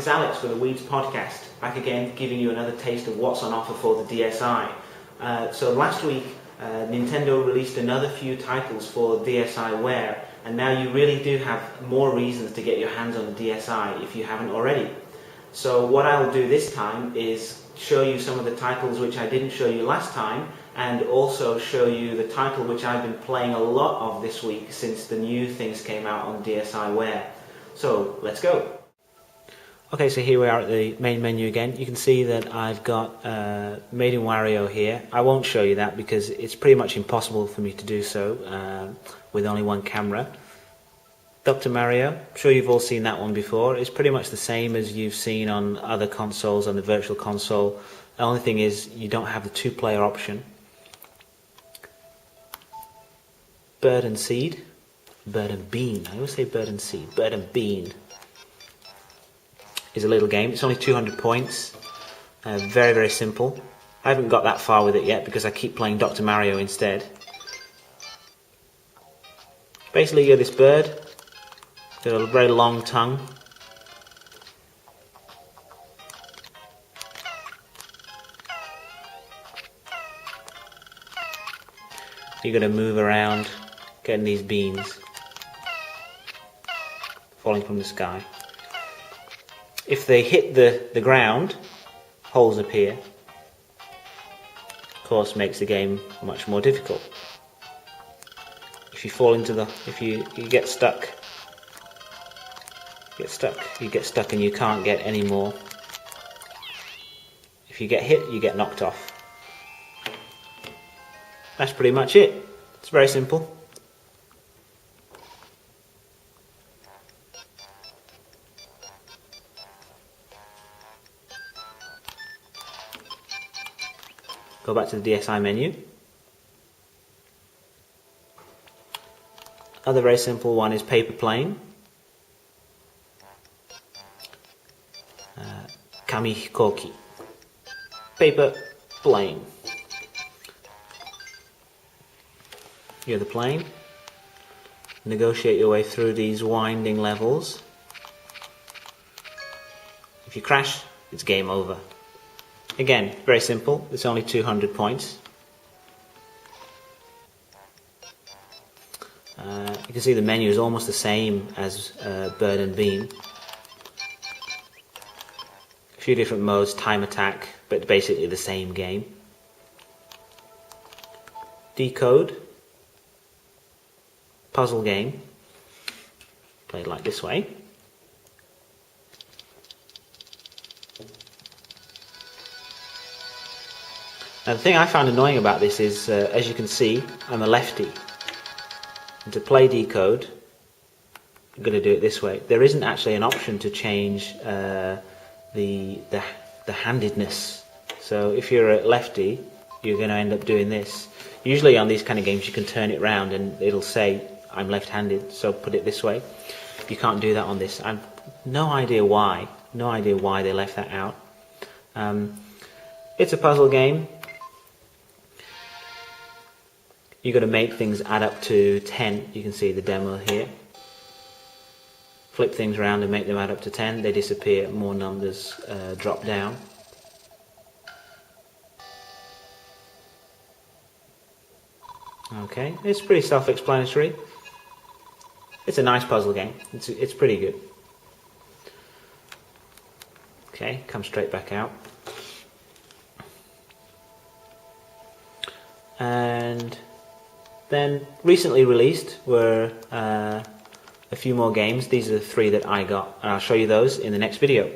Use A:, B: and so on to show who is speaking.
A: it's Alex with the Weeds Podcast, back again giving you another taste of what's on offer for the DSi. So last week Nintendo released another few titles for DSiWare, and now you really do have more reasons to get your hands on the DSi if you haven't already. So what I will do this time is show you some of the titles which I didn't show you last time, and also show you the title which I've been playing a lot of this week since the new things came out on DSiWare. So let's go. Okay, so here we are at the main menu again. You can see that I've got Made in Wario here. I won't show you that because it's pretty much impossible for me to do so with only one camera. Dr. Mario, I'm sure you've all seen that one before. It's pretty much the same as you've seen on other consoles, on the Virtual Console. The only thing is you don't have the two-player option. Bird and Seed. Bird and Bean. I always say Bird and Seed. Bird and Bean is a little game. It's only 200 points. Very, very simple. I haven't got that far with it yet because I keep playing Dr. Mario instead. Basically, you're this bird. Got a very long tongue. You're going to move around getting these beans falling from the sky. If they hit the ground, holes appear. Of course, makes the game much more difficult. If you fall into if you get stuck, you get stuck and you can't get any more. If you get hit, you get knocked off. That's pretty much it. It's very simple. Go back to the DSi menu. Another very simple one is Paper Plane. Kamihikoki. Paper Plane. You're the plane. Negotiate your way through these winding levels. If you crash, it's game over. Again, very simple. It's only 200 points. You can see the menu is almost the same as Bird and Bean. A few different modes, time attack, but basically the same game. Decode. Puzzle game. Played like this way. Now the thing I found annoying about this is, as you can see, I'm a lefty. And to play Decode, I'm going to do it this way. There isn't actually an option to change the handedness. So if you're a lefty, you're going to end up doing this. Usually on these kind of games you can turn it around and it'll say I'm left-handed, so put it this way. You can't do that on this. I've no idea why. No idea why they left that out. It's a puzzle game. You've got to make things add up to 10. You can see the demo here. Flip things around and make them add up to 10. They disappear, more numbers drop down. Okay, it's pretty self-explanatory. It's a nice puzzle game. It's pretty good. Okay, come straight back out. And then recently released were a few more games. These are the 3 that I got, and I'll show you those in the next video.